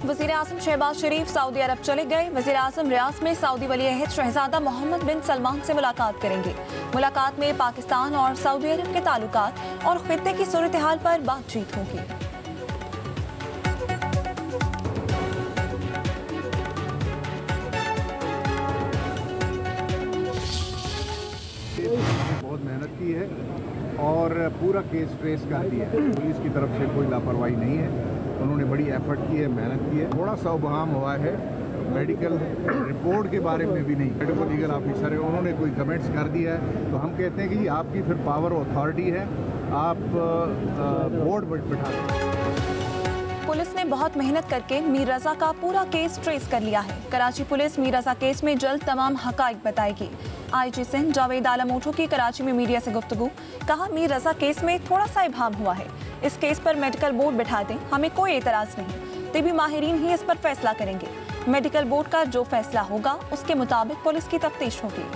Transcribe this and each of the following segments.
वज़ीर आज़म शहबाज शरीफ सऊदी अरब चले गए। वज़ीर आज़म रियाद में सऊदी वली अहद शहजादा मोहम्मद बिन सलमान से मुलाकात करेंगे। मुलाकात में पाकिस्तान और सऊदी अरब के ताल्लुकात और खित्ते की सूरत हाल पर बातचीत होगी। बहुत मेहनत की है और पूरा केस ट्रेस कर दिया है। पुलिस की तरफ से कोई लापरवाही नहीं है, उन्होंने बड़ी एफर्ट की है, मेहनत की है। थोड़ा सा उबहम हुआ है मेडिकल रिपोर्ट के बारे में भी नहीं, मेडिकल लीगल ऑफिसर है उन्होंने कोई कमेंट्स कर दिया है, तो हम कहते हैं कि आपकी फिर पावर अथॉरिटी है, आप बोर्ड बिठा दें। पुलिस ने बहुत मेहनत करके मीर रजा का पूरा केस ट्रेस कर लिया है। कराची पुलिस मीर रजा केस में जल्द तमाम हकाइक बताएगी। आईजी सिंध जावेद आलम ओठो की कराची में मीडिया से गुफ्तगू, कहा मीर रजा केस में थोड़ा सा इबाम हुआ है, इस केस पर मेडिकल बोर्ड बिठा दें, हमें कोई एतराज नहीं, तिबी माहिरीन ही इस पर फैसला करेंगे। मेडिकल बोर्ड का जो फैसला होगा उसके मुताबिक पुलिस की तफ्तीश होगी।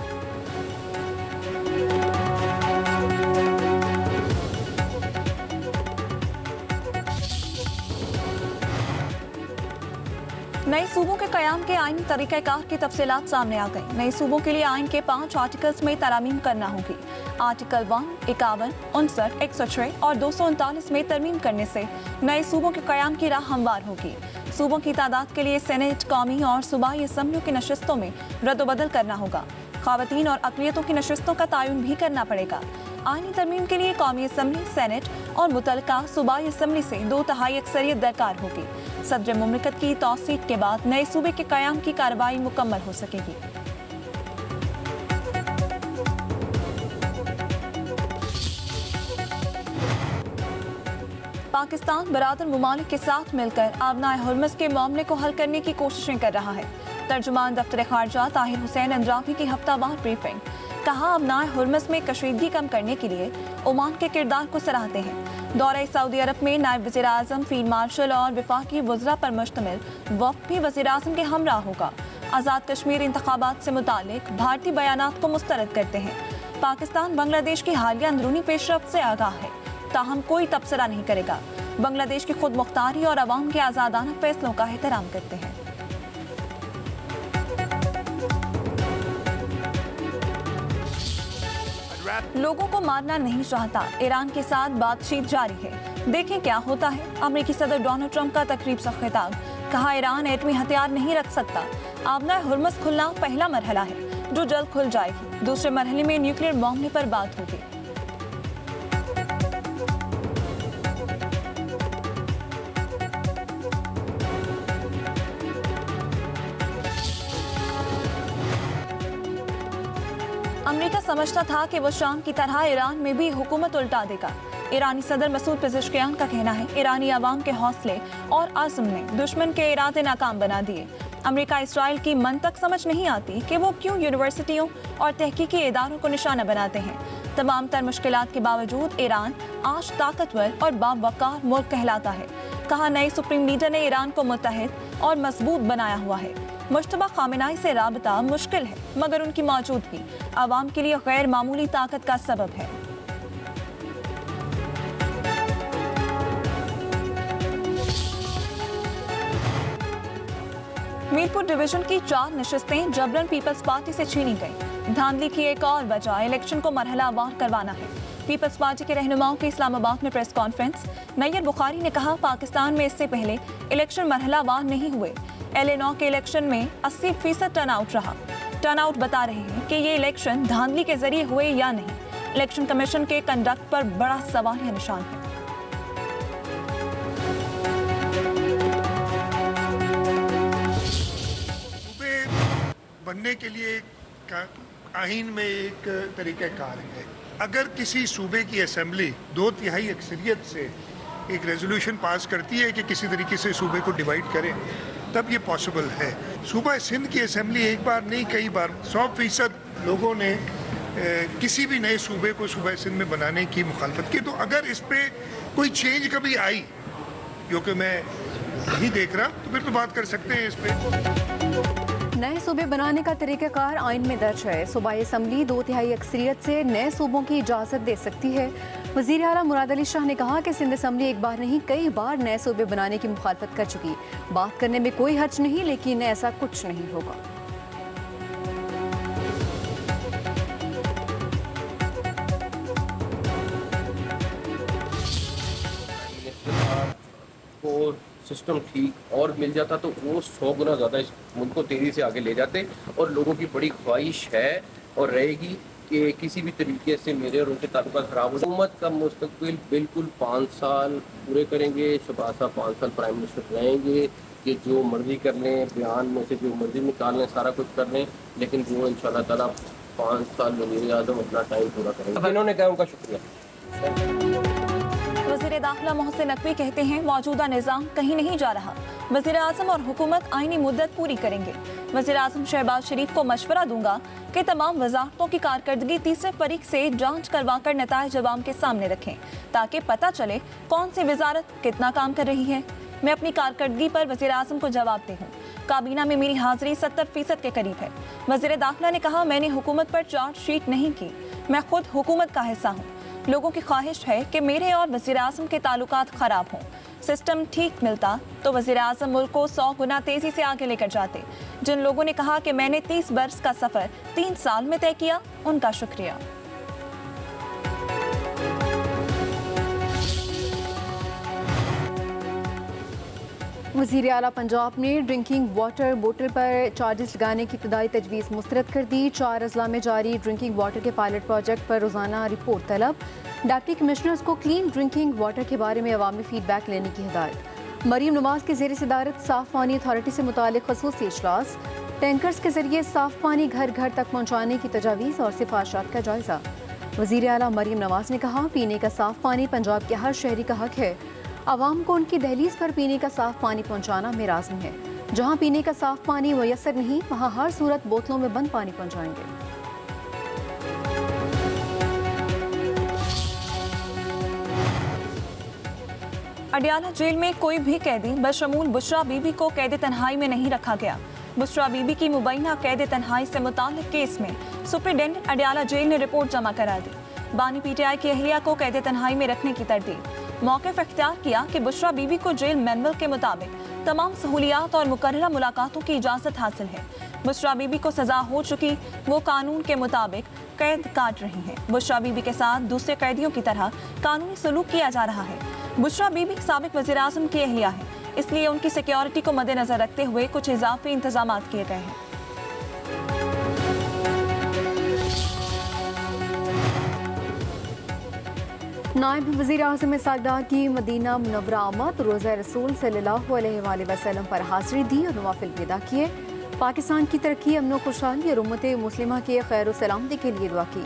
नए सूबों के कयाम के आईनी तरीक़ाकार की तफसीलात सामने आ गई। नए सूबों के लिए आइन के 5 आर्टिकल्स में तरमीम करना होगी। आर्टिकल 1, 51, 59, 106 और 239 में तरमीम करने से नए सूबों के कयाम की राह हमवार होगी। सूबों की तादाद के लिए सेनेट, कौमी और सूबाई असम्बलियों की नशिस्तों में रद्दबदल करना होगा। ख़वातीन और अक़लियतों की नशिस्तों का तयन भी करना पड़ेगा। आईनी तरमीम के लिए कौमी असम्बली, सेनेट और मुतलका सूबाई असम्बली से 2/3 अक्सरियत दरकार होगी। सदर मुमलिकत की तौसीक के बाद नए सूबे के कयाम की कार्रवाई मुकम्मल हो सकेगी। पाकिस्तान बरादर मुमालिक के साथ मिलकर आबनाए हुर्मुज़ के मामले को हल करने की कोशिशें कर रहा है। तर्जुमान दफ्तर खारजा ताहिर हुसैन अंद्राबी की हफ्तावार ब्रीफिंग, कहा आबनाए हुर्मुज़ में कशीदगी कम करने के लिए ओमान के किरदार को सराहते हैं। दौरे सऊदी अरब में नायब वज़ीर आज़म, फील्ड मार्शल और वफाकी वज़रा पर मुश्तमिल वफ़द भी वज़ीर आज़म के हमरा होगा। आज़ाद कश्मीर इंतखाबात से मुतालिक भारतीय बयानात को मुस्तरद करते हैं। पाकिस्तान बांग्लादेश की हालिया अंदरूनी पेशरफ्त से आगाह है, ताहम कोई तबसरा नहीं करेगा। बांग्लादेश की खुद मुख्तारी और अवाम के आज़ादाना फैसलों का एहतराम करते हैं। लोगों को मारना नहीं चाहता, ईरान के साथ बातचीत जारी है, देखें क्या होता है। अमेरिकी सदर डोनाल्ड ट्रंप का तकरीब से खिताब, कहा ईरान एटमी हथियार नहीं रख सकता। आबनाए हुर्मुज़ खुलना पहला मरहला है जो जल्द खुल जाएगी। दूसरे मरहले में न्यूक्लियर मामले पर बात होगी। अमेरिका समझता था कि वो शाम की तरह ईरान में भी हुकूमत उल्टा देगा। ईरानी सदर मसूद पेज़ेश्कियान का कहना है, ईरानी अवाम के हौसले और आज़म ने दुश्मन के इरादे नाकाम बना दिए। अमेरिका इसराइल की मंतक समझ नहीं आती कि वो क्यों यूनिवर्सिटियों और तहकीकी इदारों को निशाना बनाते हैं। तमाम तर मुश्किलात के बावजूद ईरान आज ताकतवर और बावकार मुल्क कहलाता है। कहा, नए सुप्रीम लीडर ने ईरान को मुत्तहिद और मजबूत बनाया हुआ है। मुश्तबा खामेनाई से राबता मुश्किल है, मगर उनकी मौजूदगी अवाम के लिए गैर मामूली ताकत का सबब है। मीरपुर डिवीजन की 4 नशिस्तें जबरन पीपल्स पार्टी से छीनी गईं। धांधली की एक और वजह इलेक्शन को मरहलावार करवाना है। पीपल्स पार्टी के रहनुमाओं की इस्लामाबाद में प्रेस कॉन्फ्रेंस, नैयर बुखारी ने कहा, पाकिस्तान में इससे पहले इलेक्शन मरहलावार नहीं हुए। LA9 के इलेक्शन में 80% टर्नआउट रहा। टर्नआउट बता रहे हैं कि ये इलेक्शन धांधली के जरिए हुए या नहीं। इलेक्शन कमीशन के कंडक्ट पर बड़ा सवालिया निशान है। बनने के लिए आइन में एक तरीक़ाकार है। अगर किसी सूबे की असेंबली 2/3 अक्सरियत से एक रेजोल्यूशन पास करती है कि किसी तरीके से सूबे को डिवाइड करें, तब ये पॉसिबल है। सूबा सिंध की असेंबली एक बार नहीं कई बार 100% लोगों ने किसी भी नए सूबे को सूबा सिंध में बनाने की मुखालफत की। तो अगर इस पर कोई चेंज कभी आई, जो कि मैं नहीं देख रहा, तो फिर तो बात कर सकते हैं इस पर। नए सूबे बनाने का तरीक़ाकार आइन में दर्ज है। सूबाई असम्बली 2/3 अक्सरियत से नए सूबों की इजाज़त दे सकती है। वज़ीर आला मुराद अली शाह ने कहा कि सिंध असम्बली एक बार नहीं कई बार नए सूबे बनाने की मुखालफत कर चुकी। बात करने में कोई हर्ज नहीं, लेकिन ऐसा कुछ नहीं होगा। को सिस्टम ठीक और मिल जाता तो वो 100 गुना ज़्यादा इस मुल्क को तेज़ी से आगे ले जाते। और लोगों की बड़ी ख्वाहिश है और रहेगी कि किसी भी तरीके से मेरे और उनके ताल्लुकात ख़राब हो। हुकूमत का मुस्तकबिल बिल्कुल 5 साल पूरे करेंगे। शहबाज साहब 5 साल प्राइम मिनिस्टर रहेंगे, कि जो मर्जी कर लें, बयान में से जो मर्जी निकाल लें, सारा कुछ कर लें, लेकिन वो इंशाल्लाह ताला 5 साल वज़ीर आज़म अपना टाइम पूरा करेंगे। जिन्होंने कहा उनका शुक्रिया। वज़ीर दाखिला मोहसिन नकवी कहते हैं मौजूदा निज़ाम कहीं नहीं जा रहा। वज़ीर आज़म और हुकूमत आईनी मुद्दत पूरी करेंगे। वज़ीर आज़म शहबाज शरीफ को मशवरा दूंगा कि तमाम वजारतों की कारकर्दगी तीसरे फरीक से जांच करवाकर नताइज अवाम के सामने रखें, ताकि पता चले कौन सी वजारत कितना काम कर रही है। मैं अपनी कारकर्दगी पर वज़ीर आज़म को जवाब दे हूँ। काबीना में मेरी हाजिरी 70% के करीब है। वज़ीर दाखिला ने कहा, मैंने हुकूमत पर चार्जशीट नहीं की, मैं खुद हुकूमत का हिस्सा हूँ। लोगों की ख्वाहिश है कि मेरे और वज़ीर आज़म के ताल्लुकात ख़राब हों। सिस्टम ठीक मिलता तो वज़ीर आज़म मुल्क को 100 गुना तेज़ी से आगे लेकर जाते। जिन लोगों ने कहा कि मैंने 30 बरस का सफ़र 3 साल में तय किया, उनका शुक्रिया। वज़ीर आला पंजाब ने ड्रिंकिंग वाटर बोतल पर चार्जेस लगाने की इब्तदाई तजवीज़ मुस्तरद कर दी। 4 अजला में जारी ड्रिंकिंग वाटर के पायलट प्रोजेक्ट पर रोज़ाना रिपोर्ट तलब। डिप्टी कमिश्नर्स को क्लीन ड्रिंकिंग वाटर के बारे में अवामी फीडबैक लेने की हिदायत। मरीम नवाज की ज़ेर सदारत साफ़ पानी अथॉरिटी से मुतालिक ख़ुसूसी इजलास। टैंकर्स के जरिए साफ़ पानी घर घर तक पहुँचाने की तजावीज़ और सिफारिशात का जायज़ा। वज़ीर आला मरीम नवाज ने कहा, पीने का साफ़ पानी पंजाब के हर शहरी का हक है। आवाम को उनकी दहलीज पर पीने का साफ पानी पहुंचाना मेरा आज़म है। जहां पीने का साफ पानी मुयस्सर नहीं, वहां हर सूरत बोतलों में बंद पानी पहुंचाएंगे। अडियाला जेल में कोई भी कैदी बशमूल बुशरा बीबी को कैद तन्हाई में नहीं रखा गया। बुशरा बीबी की मुबैना कैद तन्हाई से मुताल्लिक केस में सुप्रिंटेंडेंट अडियाला जेल ने रिपोर्ट जमा करा दी। बानी पीटीआई की अहलिया को कैद तन्हाई में रखने की तरदीद। मौक़िफ़ इख्तियार किया कि बुशरा बीबी को जेल मैनुअल के मुताबिक तमाम सहूलियात और मुकर्ररा मुलाकातों की इजाज़त हासिल है। बुशरा बीबी को सज़ा हो चुकी, वो कानून के मुताबिक कैद काट रही हैं। बुशरा बीबी के साथ दूसरे कैदियों की तरह कानूनी सलूक किया जा रहा है। बुशरा बीबी साबिक वज़ीर आज़म की अहलिया है, इसलिए उनकी सिक्योरिटी को मद्देनज़र रखते हुए कुछ इजाफी इंतजाम किए गए हैं। नायब वज़ीर आज़म सागदात की मदीना मुनव्वरा आमद, रोज़ा रसूल सल्लल्लाहु अलैहि वसल्लम पर हाज़िरी दी और नवाफिल अदा किए। पाकिस्तान की तरक्की, अमन खुशहाली और उम्मत मुस्लिमा के खैर सलामती के लिए दुआ की।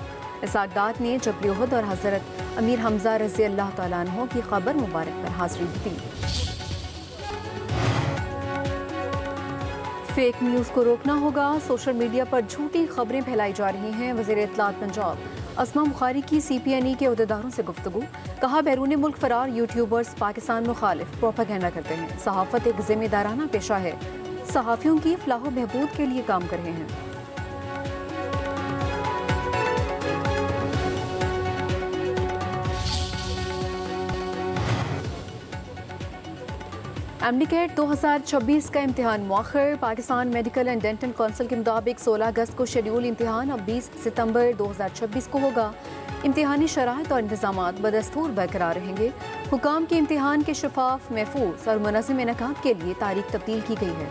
सागदात ने जबल उहद और हज़रत अमीर हमज़ा रज़ी अल्लाह तआला अन्हु की खबर मुबारक पर हाज़िरी दी। फेक न्यूज़ को रोकना होगा, सोशल मीडिया पर झूठी खबरें फैलाई जा रही हैं। वज़ीर इत्तलात पंजाब अस्मा बुखारी की CPNE के अहदेदारों से गुफ्तगू। कहा, बैरून मुल्क फरार यूट्यूबर्स पाकिस्तान मुखालिफ प्रोपेगेंडा करते हैं। सहाफ़त एक जिम्मेदाराना पेशा है, सहाफ़ियों की फलाह बहबूद के लिए काम कर रहे हैं। एमडीकेट 2026 का इम्तिहान मुअख्खर। Pakistan medical and dental council के मुताबिक 16 अगस्त को शेड्यूल इम्तिहान अब 20 सितंबर 2026 को होगा। इम्तिहानी शराइत और इंतजामात बदस्तूर बरकरार रहेंगे। हुकाम के इम्तिहान के शफाफ, महफूज और मुनज़्ज़म इनेकाद के लिए तारीख तब्दील की गई है।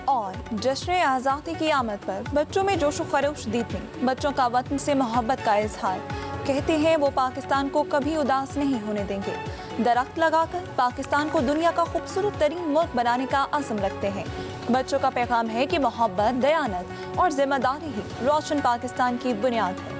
और जश्न आज़ादी की आमद पर बच्चों में जोश व खरोश दीपनी, बच्चों का वतन से मोहब्बत का इजहार। कहते हैं वो पाकिस्तान को कभी उदास नहीं होने देंगे। दरख्त लगाकर पाकिस्तान को दुनिया का खूबसूरत तरीन मुल्क बनाने का अज़्म रखते हैं। बच्चों का पैगाम है कि मोहब्बत, दयानत और जिम्मेदारी ही रोशन पाकिस्तान की बुनियाद है।